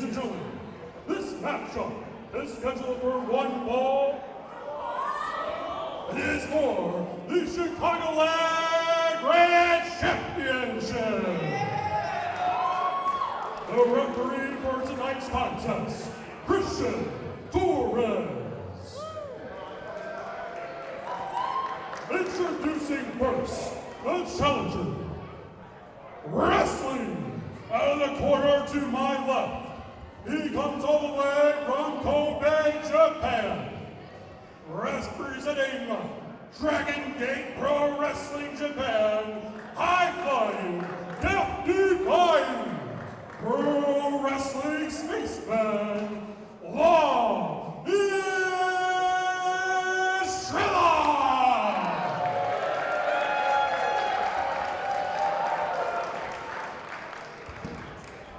and gentlemen, this matchup is scheduled for one fall. It is for the Chicagoland Grand Championship. The referee for tonight's contest, Christian Torres. Introducing first, the challenger, Wrasslin. Out of the corner to my left, he comes all the way from Kobe, Japan. Representing Dragon Gate Pro Wrestling Japan, high-flying, death-defying Pro Wrestling Spaceman, ESTRELLA!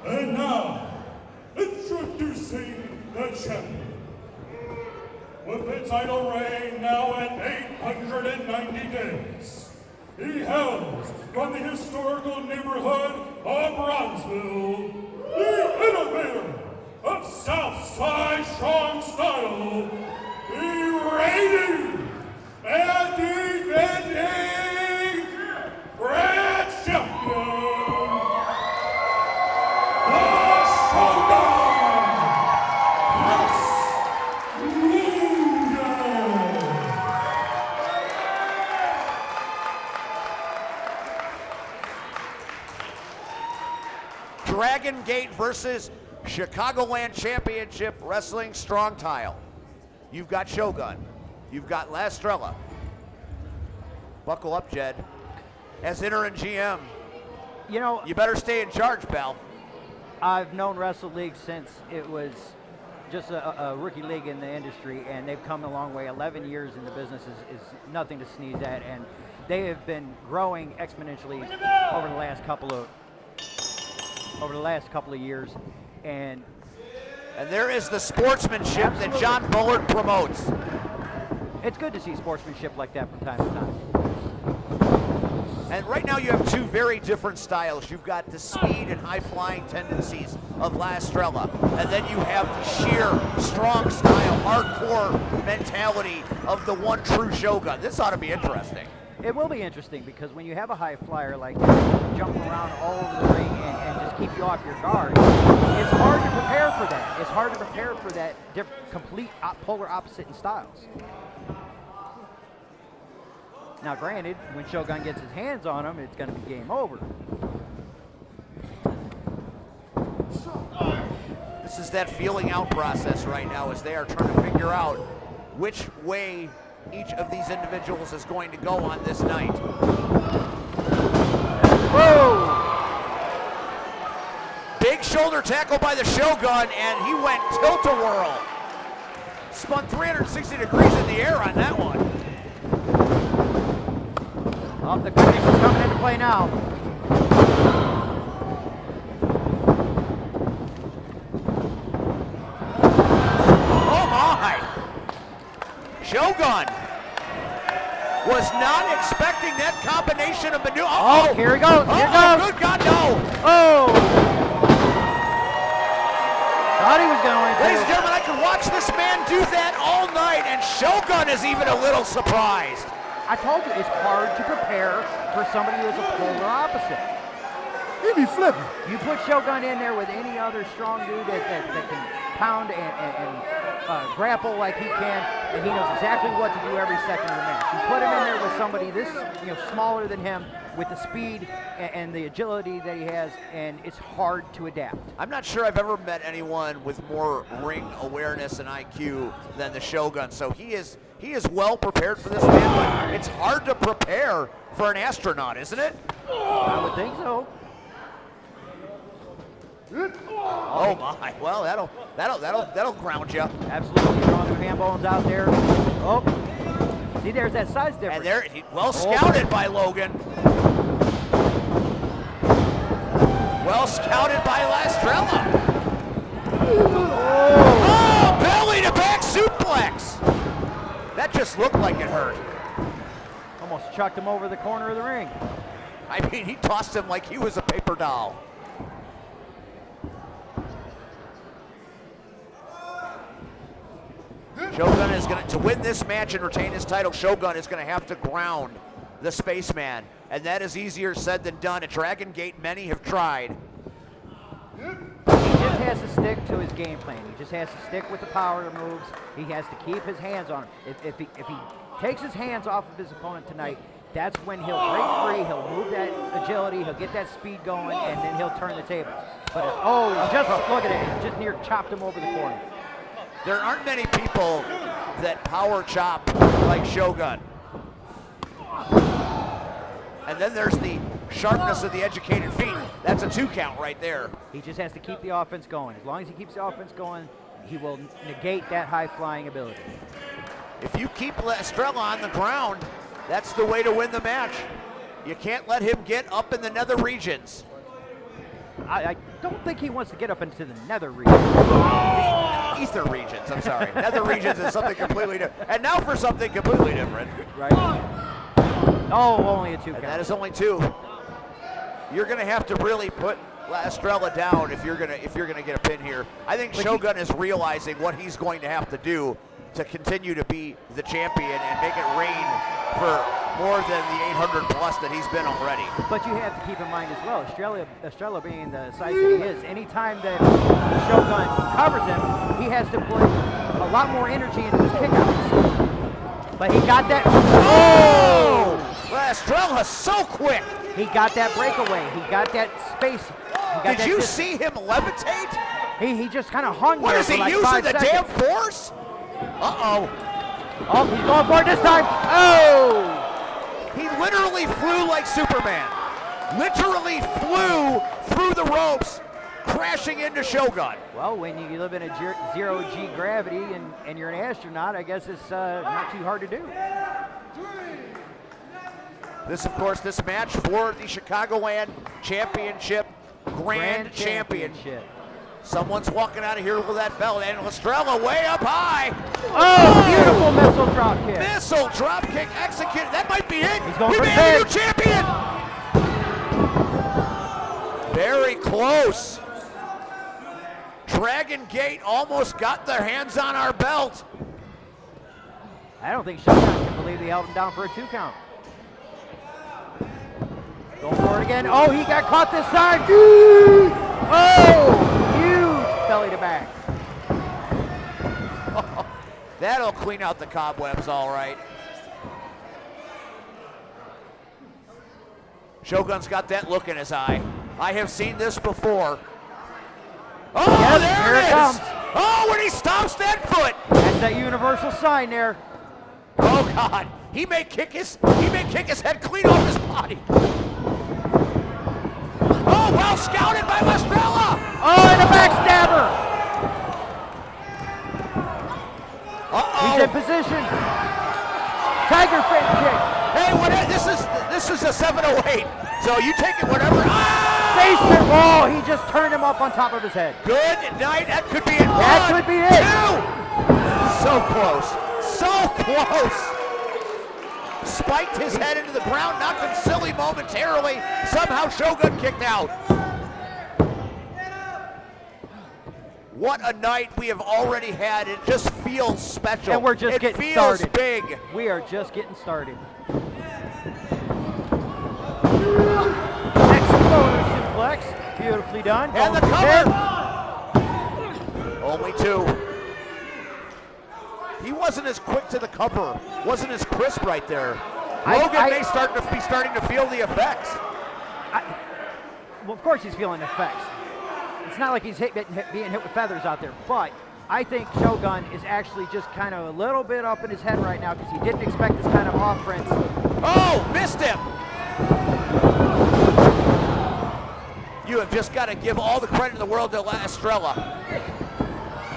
And now, introducing the champion. With the title reign now at 890 days, he hails from the historical neighborhood of Bronzeville, the innovator of Southside Strong Style, the reigning and defending Grand Champion, the SHOGUN! Dragon Gate versus Chicagoland Championship Wrestling Strong Tile. You've got Shogun. You've got ESTRELLA. Buckle up, Jed. As interim GM, you know, you better stay in charge, pal. I've known Wrestle League since it was just a rookie league in the industry, and they've come a long way. 11 years in the business is nothing to sneeze at, and they have been growing exponentially over the last couple of years, and there is the sportsmanship that John Bullard promotes. It's good to see sportsmanship like that from time to time. And right now you have two very different styles. You've got the speed and high-flying tendencies of ESTRELLA, and then you have the sheer, strong style, hardcore mentality of the one true Shogun. This ought to be interesting. It will be interesting because when you have a high flyer like that, jumping around all over the ring and just keep you off your guard, it's hard to prepare for that. It's hard to prepare for that complete polar opposite in styles. Now granted, when Shogun gets his hands on him, it's going to be game over. This is that feeling out process right now as they are trying to figure out which way each of these individuals is going to go on this night. Whoa! Big shoulder tackle by the Shogun, and he went tilt-a-whirl. Spun 360 degrees in the air on that one. Oh, the condition's coming into play now. Oh my! Shogun was not expecting that combination of maneuver. Oh, here he goes. Here he goes. Good God, no. Oh. Thought he was going to. Ladies and gentlemen, I could watch this man do that all night, and Shogun is even a little surprised. I told you, it's hard to prepare for somebody who's a polar opposite. He be flipping. You put Shogun in there with any other strong dude that can pound and grapple like he can, and he knows exactly what to do every second of the match. You put him in there with somebody this smaller than him, with the speed and the agility that he has, and it's hard to adapt. I'm not sure I've ever met anyone with more ring awareness and IQ than the Shogun, so he is well prepared for this man, but it's hard to prepare for an astronaut, isn't it? I would think so. Oh my! Well, that'll ground you. Absolutely, throwing the hand bones out there. Oh, see, there's that size difference. And there, well scouted by Logan. Well scouted by ESTRELLA. Oh, belly to back suplex. That just looked like it hurt. Almost chucked him over the corner of the ring. I mean, he tossed him like he was a paper doll. Shogun is going to win this match and retain his title. Shogun is going to have to ground the Spaceman, and that is easier said than done. At Dragon Gate, many have tried. He just has to stick to his game plan. He just has to stick with the power moves. He has to keep his hands on him. If he takes his hands off of his opponent tonight, that's when he'll break free, he'll move that agility, he'll get that speed going, and then he'll turn the tables. But, just look at it. He just near chopped him over the corner. There aren't many people that power chop like Shogun. And then there's the sharpness of the educated feet. That's a 2 count right there. He just has to keep the offense going. As long as he keeps the offense going, he will negate that high-flying ability. If you keep Estrella on the ground, that's the way to win the match. You can't let him get up in the nether regions. I don't think he wants to get up into the nether regions. The ether regions, I'm sorry. Nether regions is something completely different. And now for something completely different. Right. Oh, only a 2 count. And that is only 2. You're going to have to really put Estrella down if you're gonna get a pin here. I think Shogun is realizing what he's going to have to do to continue to be the champion and make it reign for more than the 800 plus that he's been already. But you have to keep in mind as well, Estrella being the size that he is, anytime that Shogun covers him, he has to put a lot more energy into his kickouts. But he got that. Oh! Estrella's so quick. He got that breakaway. He got that space. Did you see him levitate? He just kind of hung what there is for he like using 5 the seconds. damn force? Uh-oh. Oh, he's going for it this time. Oh! He literally flew like Superman. Literally flew through the ropes, crashing into Shogun. Well, when you live in a 0G gravity and you're an astronaut, I guess it's not too hard to do. This, of course, this match for the Chicago-Land Championship Grand Champion. Someone's walking out of here with that belt, and Estrella way up high. Oh, beautiful missile drop kick. Missile drop kick executed. That might be it. He's going we for may have a the new champion. Very close. Dragon Gate almost got their hands on our belt. I don't think Shogun can believe they held him down for a 2 count. Going for it again. Oh, he got caught this time. Oh, huge belly to back. That'll clean out the cobwebs all right. Shogun's got that look in his eye. I have seen this before. Oh, yes, there it comes. is. Oh, when he stomps that foot. That's that universal sign there. Oh God, he may kick his head clean off his body. Oh, well scouted by Estrella. Oh, and a backstabber. Uh-oh. He's in position. Tiger fin kick. Hey, this is a 708. So you take it whatever. Ah! Basement wall. He just turned him up on top of his head. Good night. That could be it. That could be it. 2. So close. So close. Spiked his head into the ground, knocked him silly momentarily. Somehow Shogun kicked out. What a night we have already had. It just feels special. And we're just getting started. It feels big. We are just getting started. Exploder suplex. Beautifully done. And the cover. Only 2. He wasn't as quick to the cover. Wasn't as crisp right there. Logan may be starting to feel the effects. Well, of course he's feeling the effects. It's not like he's being hit with feathers out there, but I think Shogun is actually just kind of a little bit up in his head right now because he didn't expect this kind of offense. Oh, missed him. You have just got to give all the credit in the world to Estrella.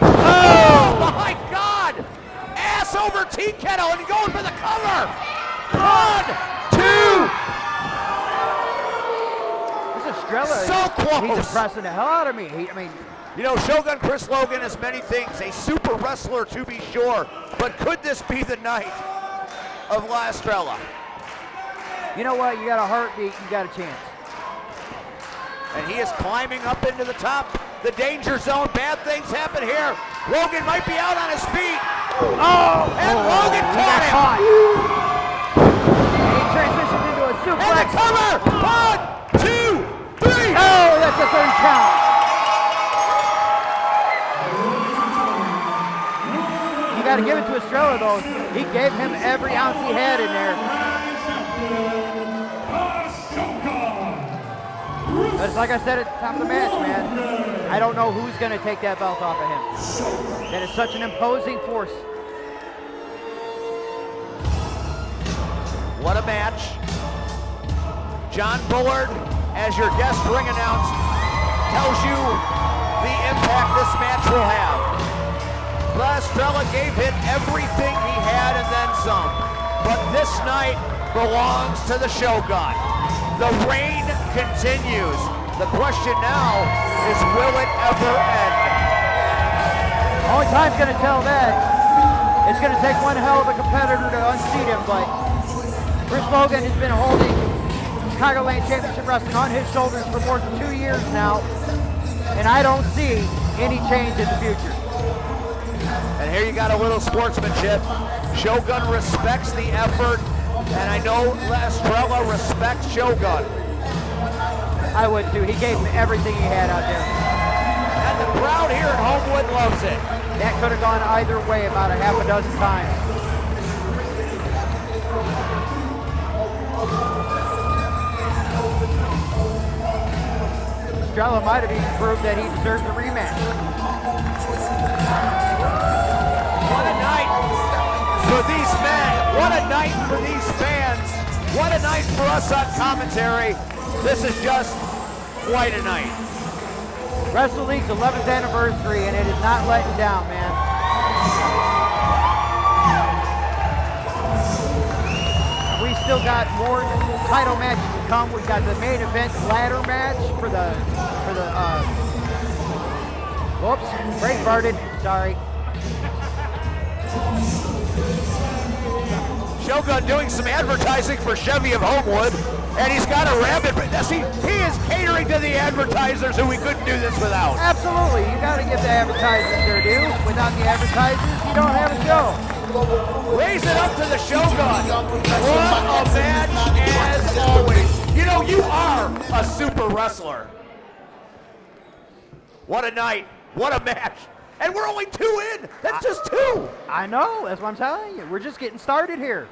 Oh, my God. Ass over tea kettle and going for the cover. 1, 2. This Estrella so close. He's impressing the hell out of me. You know, Shogun Chris Logan is many things, a super wrestler to be sure, but could this be the night of La Estrella? You know what? You got a heartbeat, you got a chance. And he is climbing up into the top, the danger zone. Bad things happen here. Logan might be out on his feet. Oh, And Logan he caught got him. caught. And he transitioned into a And the suplex. cover. 1, 2, 3. Oh, that's a 3 count. You got to give it to Estrella, though. He gave him every ounce he had in there. But it's like I said at the top of the match, man. I don't know who's going to take that belt off of him. That is such an imposing force. What a match. John Bullard, as your guest ring announcer, tells you the impact this match will have. Estrella gave it everything he had and then some. But this night belongs to the Shogun. The reign continues. The question now is, will it ever end? Only time's going to tell that. It's going to take one hell of a competitor to unseat him, but Chris Logan has been holding Chicagoland Championship Wrestling on his shoulders for more than 2 years now, and I don't see any change in the future. And here you got a little sportsmanship. Shogun respects the effort, and I know Estrella respects Shogun. I would too. He gave him everything he had out there. And the crowd here at Homewood loves it. That could have gone either way about a half a dozen times. Estrella might have even proved that he deserves a rematch. What a night for these men. What a night for these fans. What a night for us on commentary. This is just quite a night. Wrestle League's 11th anniversary, and it is not letting down, man. We still got more title matches to come. We've got the main event ladder match for the whoops, Frank farted, sorry. Shogun doing some advertising for Chevy of Homewood, and he's got a rabbit. See, he is catering to the advertisers who we couldn't do this without. Absolutely, you got to give the advertisers their due. Without the advertisers, you don't have a show. Raise it up to the Shogun. What a match as always. You know, you are a super wrestler. What a night. What a match. And we're only 2 in. That's just 2. I know, that's what I'm telling you. We're just getting started here.